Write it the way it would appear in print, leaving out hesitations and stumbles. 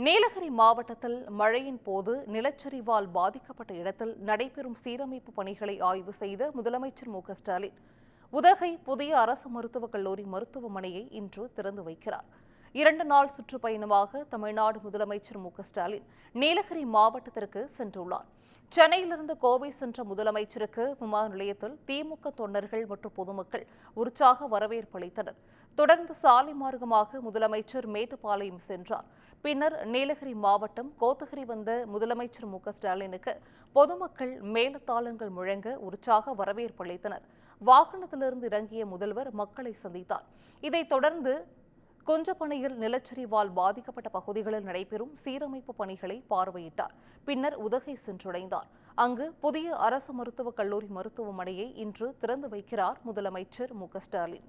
நீலகிரி மாவட்டத்தில் மழையின் போது நிலச்சரிவால் பாதிக்கப்பட்ட இடத்தில் நடைபெறும் சீரமைப்பு பணிகளை ஆய்வு செய்த முதலமைச்சர் ஸ்டாலின் உதகை புதிய அரசு மருத்துவக் கல்லூரி மருத்துவமனையை இன்று திறந்து வைக்கிறார். 2 நாள் சுற்றுப்பயணமாக தமிழ்நாடு முதலமைச்சர் ஸ்டாலின் நீலகிரி மாவட்டத்திற்கு சென்றுள்ளார். சென்னையிலிருந்து கோவை சென்ற முதலமைச்சருக்கு விமான நிலையத்தில் திமுக தொண்டர்கள் மற்றும் பொதுமக்கள் உற்சாக வரவேற்பு அளித்தனர். தொடர்ந்து சாலை மார்க்கமாக முதலமைச்சர் மேட்டுப்பாளையம் சென்றார். பின்னர் நீலகிரி மாவட்டம் கோத்தகிரி வந்த முதலமைச்சர் ஸ்டாலினுக்கு பொதுமக்கள் மேளதாளங்கள் முழங்க உற்சாக வரவேற்பு அளித்தனர். வாகனத்திலிருந்து இறங்கிய முதல்வர் மக்களை சந்தித்தார். இதைத் தொடர்ந்து குஞ்சப்பனையில் நிலச்சரிவால் பாதிக்கப்பட்ட பகுதிகளில் நடைபெறும் சீரமைப்பு பணிகளை பார்வையிட்டார். பின்னர் உதகை சென்றடைந்தார். அங்கு புதிய அரசு மருத்துவக் கல்லூரி மருத்துவமனையை இன்று திறந்து வைக்கிறார் முதலமைச்சர் ஸ்டாலின்.